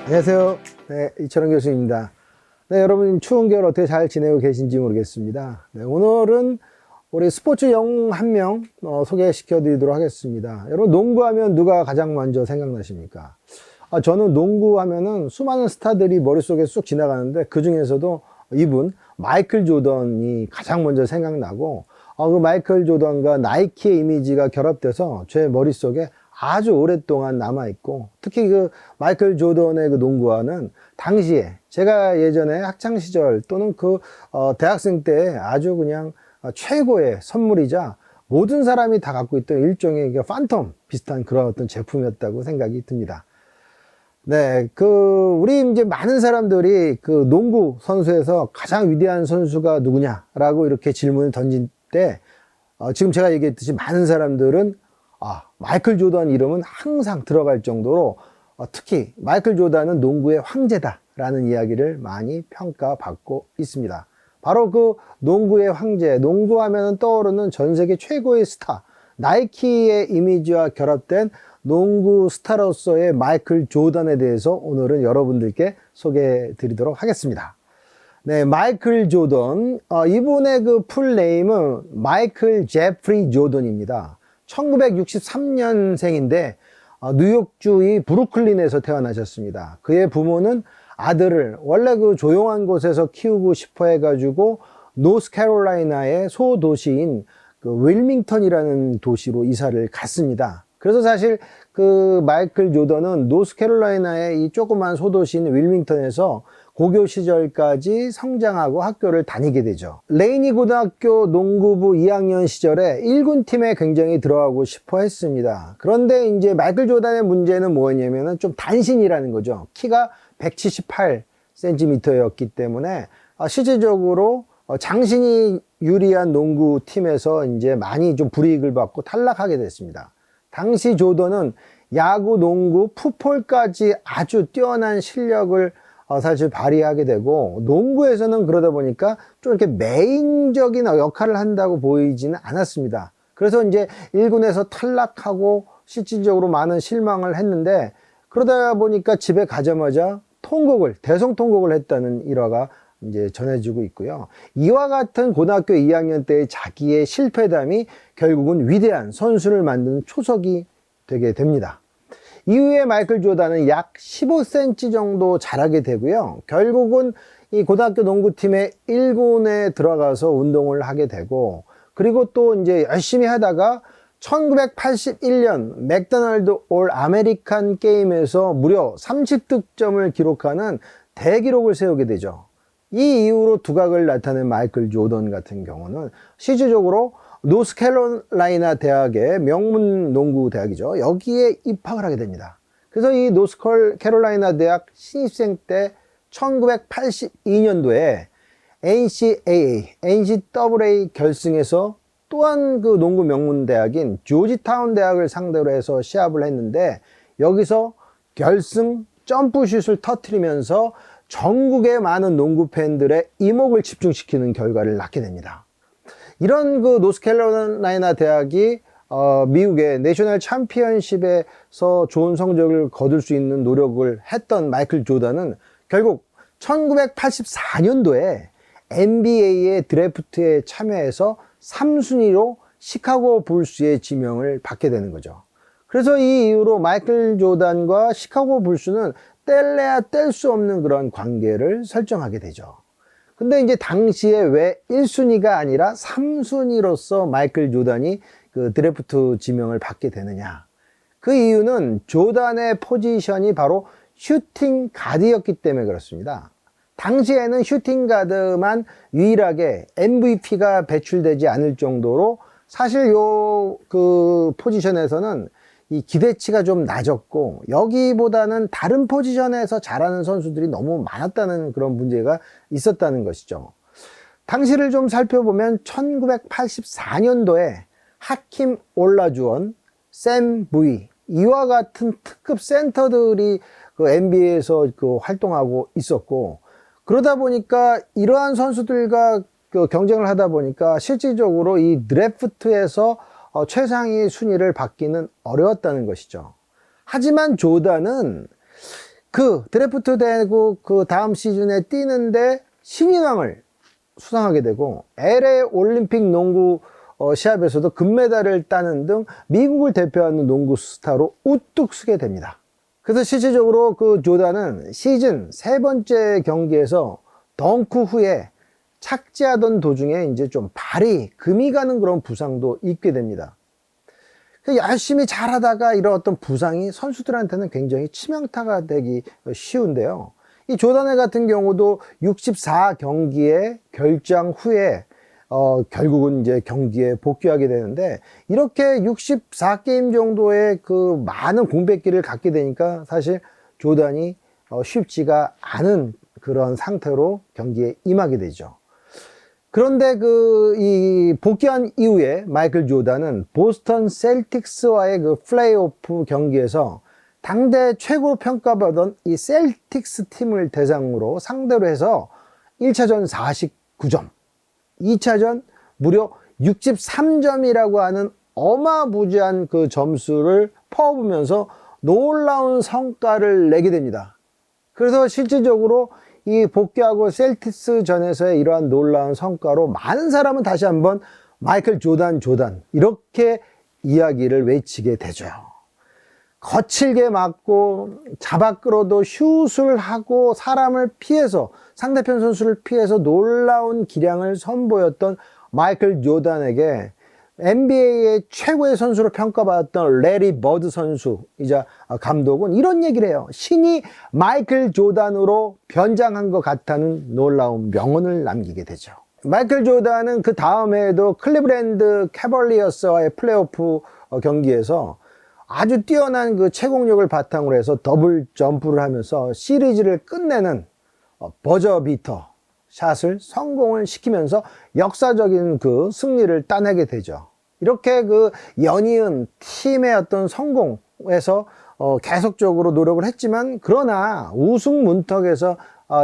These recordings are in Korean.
안녕하세요. 네, 이철원 교수입니다. 네, 여러분 추운 겨울 어떻게 잘 지내고 계신지 모르겠습니다. 네, 오늘은 우리 스포츠 영웅 한 명 소개시켜 드리도록 하겠습니다. 여러분 농구하면 누가 가장 먼저 생각나십니까? 저는 농구하면은 수많은 스타들이 머릿속에 쑥 지나가는데 그 중에서도 이분 마이클 조던이 가장 먼저 생각나고 그 마이클 조던과 나이키의 이미지가 결합돼서 제 머릿속에 아주 오랫동안 남아있고, 특히 그 마이클 조던의 그 농구화는 당시에 제가 예전에 학창시절 또는 대학생 때 아주 그냥 최고의 선물이자 모든 사람이 다 갖고 있던 일종의 판텀 비슷한 그런 어떤 제품이었다고 생각이 듭니다. 네, 우리 이제 많은 사람들이 그 농구 선수에서 가장 위대한 선수가 누구냐라고 이렇게 질문을 던진 때, 지금 제가 얘기했듯이 많은 사람들은 마이클 조던 이름은 항상 들어갈 정도로 특히 마이클 조던은 농구의 황제다라는 이야기를 많이 평가받고 있습니다. 바로 그 농구의 황제, 농구하면 떠오르는 전 세계 최고의 스타, 나이키의 이미지와 결합된 농구 스타로서의 마이클 조던에 대해서 오늘은 여러분들께 소개해 드리도록 하겠습니다. 네, 마이클 조던, 이분의 그 풀네임은 마이클 제프리 조던입니다. 1963년생인데 뉴욕주의 브루클린에서 태어나셨습니다. 그의 부모는 아들을 원래 그 조용한 곳에서 키우고 싶어 해가지고 노스캐롤라이나의 소도시인 그 윌밍턴이라는 도시로 이사를 갔습니다. 그래서 사실 그 마이클 조던은 노스캐롤라이나의 이 조그만 소도시인 윌밍턴에서 고교 시절까지 성장하고 학교를 다니게 되죠. 레이니 고등학교 농구부 2학년 시절에 1군 팀에 굉장히 들어가고 싶어 했습니다. 그런데 이제 마이클 조던의 문제는 뭐였냐면은 좀 단신이라는 거죠. 키가 178cm였기 때문에 실질적으로 장신이 유리한 농구팀에서 이제 많이 좀 불이익을 받고 탈락하게 됐습니다. 당시 조던은 야구, 농구, 풋볼까지 아주 뛰어난 실력을 사실 발휘하게 되고, 농구에서는 그러다 보니까 좀 이렇게 메인적인 역할을 한다고 보이지는 않았습니다. 그래서 이제 1군에서 탈락하고 실질적으로 많은 실망을 했는데, 그러다 보니까 집에 가자마자 대성통곡을 했다는 일화가 이제 전해지고 있고요. 이와 같은 고등학교 2학년 때의 자기의 실패담이 결국은 위대한 선수를 만드는 초석이 되게 됩니다. 이후에 마이클 조던은 약 15cm 정도 자라게 되고요. 결국은 이 고등학교 농구팀의 1군에 들어가서 운동을 하게 되고, 그리고 또 이제 열심히 하다가 1981년 맥도날드 올 아메리칸 게임에서 무려 30득점을 기록하는 대기록을 세우게 되죠. 이 이후로 두각을 나타낸 마이클 조던 같은 경우는 실질적으로 노스캐롤라이나 대학의 명문 농구 대학이죠. 여기에 입학을 하게 됩니다. 그래서 이 노스캐롤라이나 대학 신입생 때 1982년도에 NCAA 결승에서 또한 그 농구 명문 대학인 조지타운 대학을 상대로 해서 시합을 했는데, 여기서 결승 점프슛을 터뜨리면서 전국의 많은 농구 팬들의 이목을 집중시키는 결과를 낳게 됩니다. 이런 그 노스캐롤라이나 대학이 미국의 내셔널 챔피언십에서 좋은 성적을 거둘 수 있는 노력을 했던 마이클 조던은 결국 1984년도에 NBA의 드래프트에 참여해서 3순위로 시카고 불스의 지명을 받게 되는 거죠. 그래서 이 이후로 마이클 조던과 시카고 불스는 뗄래야 뗄 수 없는 그런 관계를 설정하게 되죠. 근데 이제 당시에 왜 1순위가 아니라 3순위로서 마이클 조던이 그 드래프트 지명을 받게 되느냐. 그 이유는 조던의 포지션이 바로 슈팅 가드였기 때문에 그렇습니다. 당시에는 슈팅 가드만 유일하게 MVP가 배출되지 않을 정도로 사실 그 포지션에서는 이 기대치가 좀 낮았고, 여기보다는 다른 포지션에서 잘하는 선수들이 너무 많았다는 그런 문제가 있었다는 것이죠. 당시를 좀 살펴보면 1984년도에 하킴 올라주원, 샘 부이, 이와 같은 특급 센터들이 그 NBA에서 활동하고 있었고, 그러다 보니까 이러한 선수들과 경쟁을 하다 보니까 실질적으로 이 드래프트에서 최상위 순위를 받기는 어려웠다는 것이죠. 하지만 조던은 그 드래프트 되고 그 다음 시즌에 뛰는데 신인왕을 수상하게 되고 LA 올림픽 농구 시합에서도 금메달을 따는 등 미국을 대표하는 농구 스타로 우뚝 서게 됩니다. 그래서 실질적으로 그 조단은 시즌 세 번째 경기에서 덩크 후에 착지하던 도중에 이제 좀 발이 금이 가는 그런 부상도 입게 됩니다. 열심히 잘하다가 이런 어떤 부상이 선수들한테는 굉장히 치명타가 되기 쉬운데요. 이 조단의 같은 경우도 64경기의 결장 후에 결국은 이제 경기에 복귀하게 되는데, 이렇게 64게임 정도의 그 많은 공백기를 갖게 되니까 사실 조단이 쉽지가 않은 그런 상태로 경기에 임하게 되죠. 그런데 이 복귀한 이후에 마이클 조단은 보스턴 셀틱스와의 그 플레이오프 경기에서 당대 최고로 평가받은 이 셀틱스 팀을 대상으로 상대로 해서 1차전 49점, 2차전 무려 63점이라고 하는 어마무지한 그 점수를 퍼부으면서 놀라운 성과를 내게 됩니다. 그래서 실질적으로 이 복귀하고 셀틱스 전에서의 이러한 놀라운 성과로 많은 사람은 다시 한번 마이클 조단 이렇게 이야기를 외치게 되죠. 거칠게 맞고 잡아 끌어도 슛을 하고 사람을 피해서, 상대편 선수를 피해서 놀라운 기량을 선보였던 마이클 조단에게 NBA의 최고의 선수로 평가받았던 레리 버드 선수이자 감독은 이런 얘기를 해요. 신이 마이클 조단으로 변장한 것 같다는 놀라운 명언을 남기게 되죠. 마이클 조단은 그 다음 해에도 클리브랜드 캐벌리어스와의 플레이오프 경기에서 아주 뛰어난 그 체공력을 바탕으로 해서 더블 점프를 하면서 시리즈를 끝내는 버저 비터 샷을 성공을 시키면서 역사적인 그 승리를 따내게 되죠. 이렇게 그 연이은 팀의 어떤 성공에서 계속적으로 노력을 했지만, 그러나 우승 문턱에서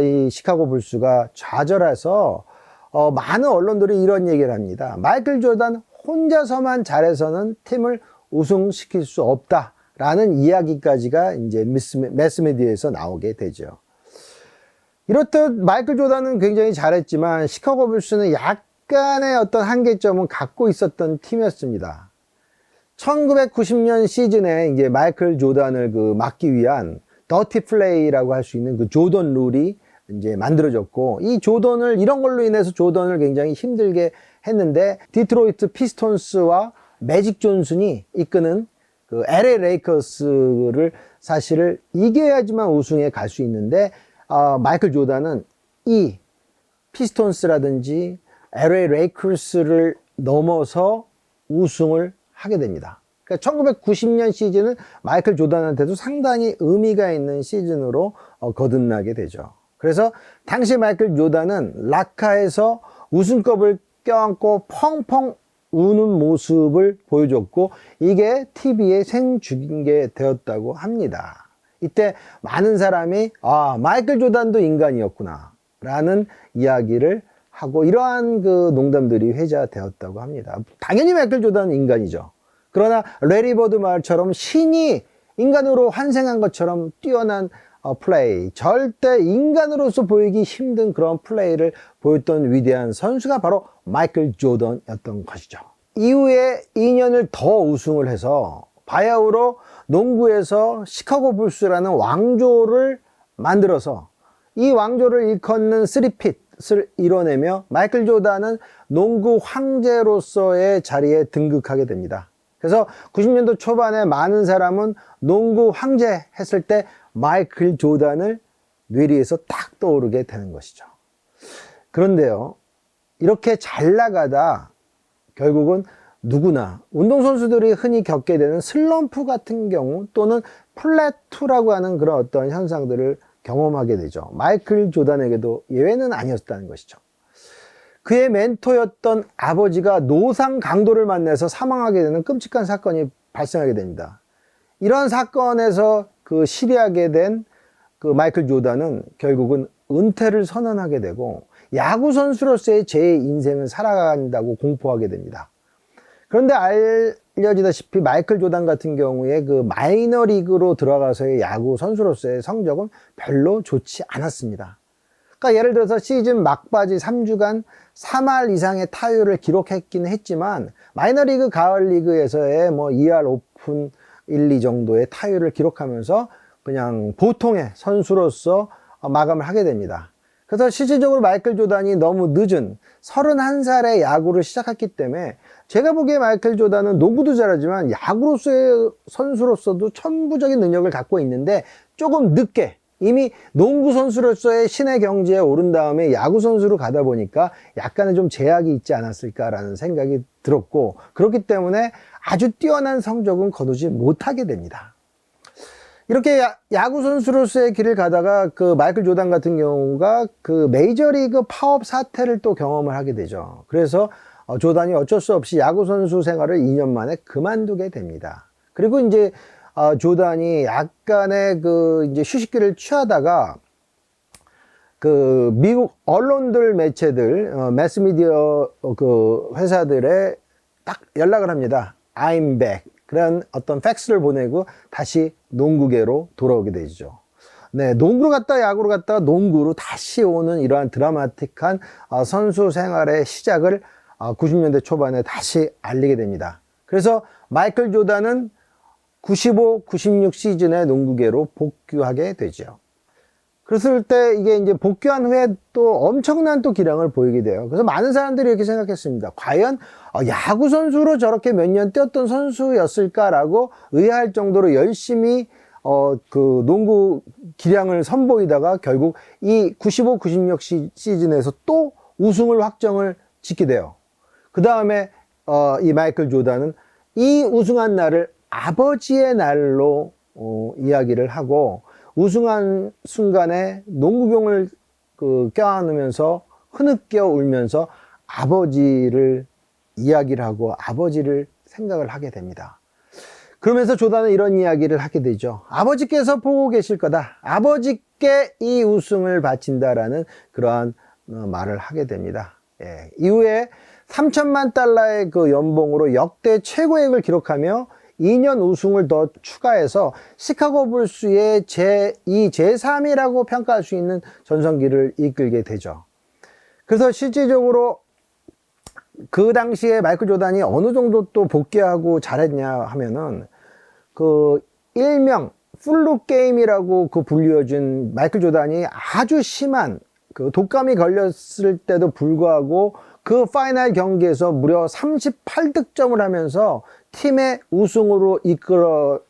이 시카고 불스가 좌절해서 많은 언론들이 이런 얘기를 합니다. 마이클 조단 혼자서만 잘해서는 팀을 우승시킬 수 없다라는 이야기까지가 이제 매스미디어에서 나오게 되죠. 이렇듯 마이클 조단은 굉장히 잘했지만 시카고 불스는 약간의 어떤 한계점은 갖고 있었던 팀이었습니다. 1990년 시즌에 이제 마이클 조단을 그 막기 위한 더티 플레이라고 할 수 있는 그 조던 룰이 이제 만들어졌고, 이 조던을, 이런 걸로 인해서 조던을 굉장히 힘들게 했는데, 디트로이트 피스톤스와 매직 존슨이 이끄는 그 LA 레이커스를 사실을 이겨야지만 우승에 갈 수 있는데, 마이클 조단은 이 피스톤스라든지 LA 레이커스를 넘어서 우승을 하게 됩니다. 그러니까 1990년 시즌은 마이클 조단한테도 상당히 의미가 있는 시즌으로 거듭나게 되죠. 그래서 당시 마이클 조단은 라카에서 우승컵을 껴안고 펑펑 우는 모습을 보여줬고, 이게 TV에 생중계 되었다고 합니다. 이때 많은 사람이 마이클 조단도 인간이었구나 라는 이야기를 하고, 이러한 그 농담들이 회자되었다고 합니다. 당연히 마이클 조단은 인간이죠. 그러나 레리 버드 말처럼 신이 인간으로 환생한 것처럼 뛰어난 플레이, 절대 인간으로서 보이기 힘든 그런 플레이를 보였던 위대한 선수가 바로 마이클 조던이었던 것이죠. 이후에 2년을 더 우승을 해서 바야흐로 농구에서 시카고 불스라는 왕조를 만들어서 이 왕조를 일컫는 쓰리핏을 이뤄내며 마이클 조단은 농구 황제로서의 자리에 등극하게 됩니다. 그래서 90년도 초반에 많은 사람은 농구 황제 했을 때 마이클 조단을 뇌리에서 딱 떠오르게 되는 것이죠. 그런데요, 이렇게 잘 나가다 결국은 누구나 운동선수들이 흔히 겪게 되는 슬럼프 같은 경우, 또는 플래투라고 하는 그런 어떤 현상들을 경험하게 되죠. 마이클 조단에게도 예외는 아니었다는 것이죠. 그의 멘토였던 아버지가 노상 강도를 만나서 사망하게 되는 끔찍한 사건이 발생하게 됩니다. 이런 사건에서 그 실의하게 된 그 마이클 조단은 결국은 은퇴를 선언하게 되고 야구 선수로서의 제 인생을 살아간다고 공포하게 됩니다. 그런데 알려지다시피 마이클 조단 같은 경우에 그 마이너리그로 들어가서의 야구 선수로서의 성적은 별로 좋지 않았습니다. 그러니까 예를 들어서 시즌 막바지 3주간 3할 이상의 타율을 기록했긴 했지만 마이너리그 가을리그에서의 뭐 2할 오픈 1, 2 정도의 타율을 기록하면서 그냥 보통의 선수로서 마감을 하게 됩니다. 그래서 실질적으로 마이클 조단이 너무 늦은 31살에 야구를 시작했기 때문에 제가 보기에 마이클 조단은 농구도 잘하지만 야구로서의 선수로서도 천부적인 능력을 갖고 있는데 조금 늦게 이미 농구 선수로서의 신의 경지에 오른 다음에 야구 선수로 가다 보니까 약간의 좀 제약이 있지 않았을까라는 생각이 들었고, 그렇기 때문에 아주 뛰어난 성적은 거두지 못하게 됩니다. 이렇게 야구 선수로서의 길을 가다가 그 마이클 조단 같은 경우가 그 메이저리그 파업 사태를 또 경험을 하게 되죠. 그래서 조단이 어쩔 수 없이 야구 선수 생활을 2년 만에 그만두게 됩니다. 그리고 이제 조단이 약간의 그 이제 휴식기를 취하다가 그 미국 언론들 매체들 매스미디어 그 회사들에 딱 연락을 합니다. I'm back. 그런 어떤 팩스를 보내고 다시 농구계로 돌아오게 되죠. 네, 농구로 갔다 야구로 갔다가 농구로 다시 오는 이러한 드라마틱한 선수 생활의 시작을 90년대 초반에 다시 알리게 됩니다. 그래서 마이클 조단은 95, 96 시즌에 농구계로 복귀하게 되죠. 그랬을 때 이게 이제 복귀한 후에 또 엄청난 또 기량을 보이게 돼요. 그래서 많은 사람들이 이렇게 생각했습니다. 과연 야구 선수로 저렇게 몇 년 뛰었던 선수였을까라고 의아할 정도로 열심히 그 농구 기량을 선보이다가 결국 이 95, 96 시즌에서 또 우승을 확정을 짓게 돼요. 그 다음에 이 마이클 조단은 이 우승한 날을 아버지의 날로 이야기를 하고, 우승한 순간에 농구공을 껴안으면서 흐느껴 울면서 아버지를 이야기를 하고 아버지를 생각을 하게 됩니다. 그러면서 조단은 이런 이야기를 하게 되죠. 아버지께서 보고 계실 거다. 아버지께 이 우승을 바친다라는 그러한 말을 하게 됩니다. 예. 이후에 3천만 달러의 그 연봉으로 역대 최고액을 기록하며 2년 우승을 더 추가해서 시카고 불스의 제2, 제3이라고 평가할 수 있는 전성기를 이끌게 되죠. 그래서 실질적으로 그 당시에 마이클 조단이 어느 정도 또 복귀하고 잘했냐 하면은 그 일명 플루 게임이라고 그 불리워진 마이클 조단이 아주 심한 그 독감이 걸렸을 때도 불구하고 그 파이널 경기에서 무려 38득점을 하면서 팀의 우승으로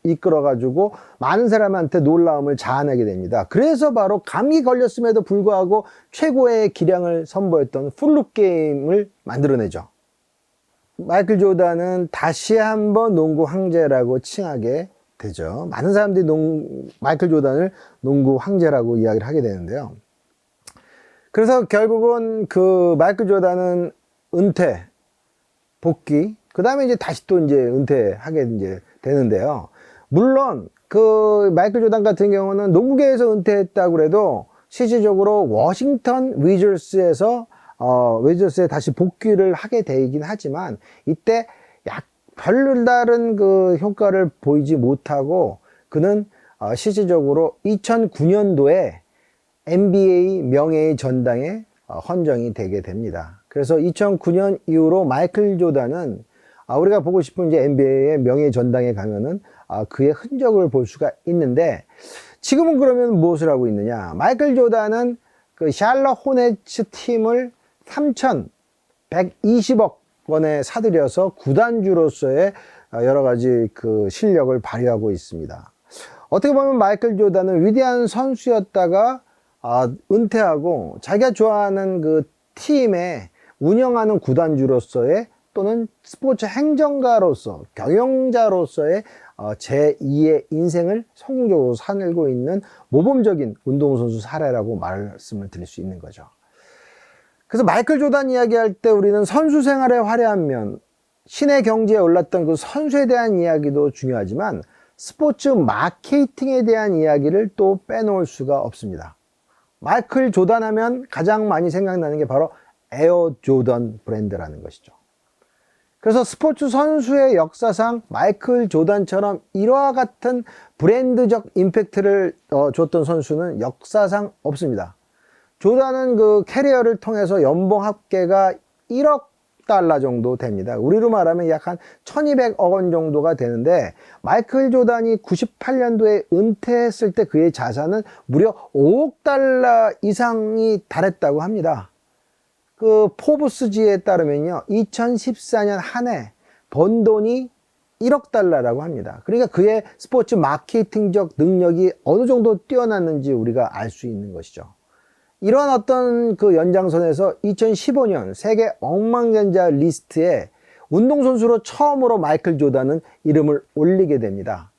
이끌어가지고 많은 사람한테 놀라움을 자아내게 됩니다. 그래서 바로 감기 걸렸음에도 불구하고 최고의 기량을 선보였던 플루 게임을 만들어내죠. 마이클 조단은 다시 한번 농구 황제라고 칭하게 되죠. 많은 사람들이 마이클 조단을 농구 황제라고 이야기를 하게 되는데요. 그래서 결국은 그 마이클 조단은 은퇴, 복귀, 그 다음에 이제 다시 또 이제 은퇴하게 이제 되는데요. 물론 그 마이클 조단 같은 경우는 농구계에서 은퇴했다고 그래도 실질적으로 워싱턴 위저스에서 위저스에 다시 복귀를 하게 되긴 하지만 이때 별다른 그 효과를 보이지 못하고 그는 실질적으로 2009년도에 NBA 명예의 전당에 헌정이 되게 됩니다. 그래서 2009년 이후로 마이클 조단은 우리가 보고 싶은 이제 NBA의 명예의 전당에 가면은 그의 흔적을 볼 수가 있는데, 지금은 그러면 무엇을 하고 있느냐? 마이클 조단은 그 샬럿 호네츠 팀을 3,120억 원에 사들여서 구단주로서의 여러 가지 그 실력을 발휘하고 있습니다. 어떻게 보면 마이클 조단은 위대한 선수였다가 은퇴하고 자기가 좋아하는 그 팀에 운영하는 구단주로서의 또는 스포츠 행정가로서 경영자로서의 제2의 인생을 성공적으로 살고 있는 모범적인 운동선수 사례라고 말씀을 드릴 수 있는 거죠. 그래서 마이클 조단 이야기할 때 우리는 선수 생활의 화려한 면, 신의 경지에 올랐던 그 선수에 대한 이야기도 중요하지만 스포츠 마케팅에 대한 이야기를 또 빼놓을 수가 없습니다. 마이클 조단 하면 가장 많이 생각나는 게 바로 에어 조던 브랜드라는 것이죠. 그래서 스포츠 선수의 역사상 마이클 조던처럼 이와 같은 브랜드적 임팩트를 줬던 선수는 역사상 없습니다. 조던은 그 캐리어를 통해서 연봉 합계가 1억 달러 정도 됩니다. 우리로 말하면 약 한 1200억 원 정도가 되는데, 마이클 조던이 98년도에 은퇴했을 때 그의 자산은 무려 5억 달러 이상이 달했다고 합니다. 그 포브스지에 따르면요, 2014년 한 해 번 돈이 1억 달러라고 합니다. 그러니까 그의 스포츠 마케팅적 능력이 어느 정도 뛰어났는지 우리가 알 수 있는 것이죠. 이런 어떤 그 연장선에서 2015년 세계 억만장자 리스트에 운동선수로 처음으로 마이클 조던은 이름을 올리게 됩니다.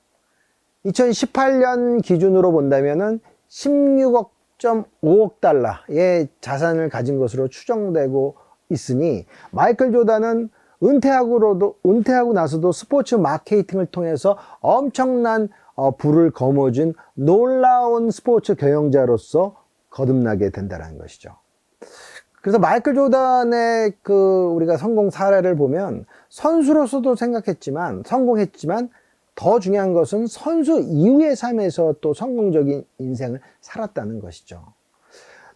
2018년 기준으로 본다면은 16.5억 달러의 자산을 가진 것으로 추정되고 있으니, 마이클 조던은 은퇴하고 나서도 스포츠 마케팅을 통해서 엄청난 부를 거머쥔 놀라운 스포츠 경영자로서 거듭나게 된다는 것이죠. 그래서 마이클 조던의 우리가 성공 사례를 보면, 선수로서도 성공했지만 더 중요한 것은 선수 이후의 삶에서 또 성공적인 인생을 살았다는 것이죠.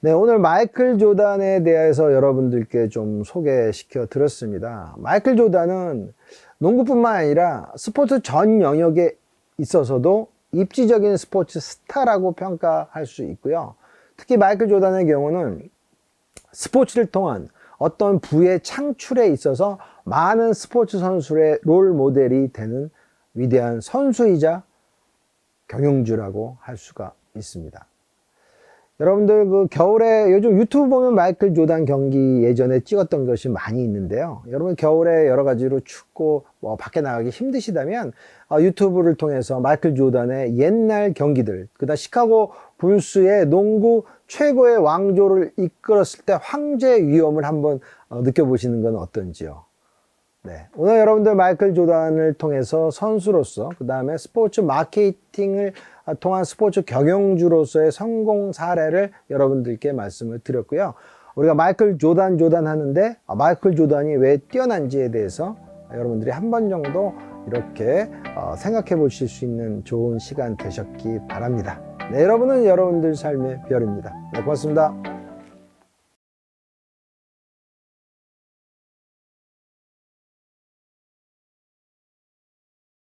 네, 오늘 마이클 조던에 대해서 여러분들께 좀 소개시켜 드렸습니다. 마이클 조던은 농구뿐만 아니라 스포츠 전 영역에 있어서도 입지적인 스포츠 스타라고 평가할 수 있고요. 특히 마이클 조던의 경우는 스포츠를 통한 어떤 부의 창출에 있어서 많은 스포츠 선수의 롤 모델이 되는 위대한 선수이자 경영주라고 할 수가 있습니다. 여러분들 그 겨울에 요즘 유튜브 보면 마이클 조던 경기 예전에 찍었던 것이 많이 있는데요. 여러분 겨울에 여러 가지로 춥고 밖에 나가기 힘드시다면 유튜브를 통해서 마이클 조던의 옛날 경기들, 그다음 시카고 불스의 농구 최고의 왕조를 이끌었을 때 황제 위엄을 한번 느껴보시는 건 어떤지요. 네, 오늘 여러분들 마이클 조던을 통해서 선수로서, 그 다음에 스포츠 마케팅을 통한 스포츠 경영주로서의 성공 사례를 여러분들께 말씀을 드렸고요. 우리가 마이클 조던 하는데 마이클 조던이 왜 뛰어난지에 대해서 여러분들이 한 번 정도 이렇게 생각해 보실 수 있는 좋은 시간 되셨기 바랍니다. 네, 여러분은 여러분들 삶의 별입니다. 네, 고맙습니다.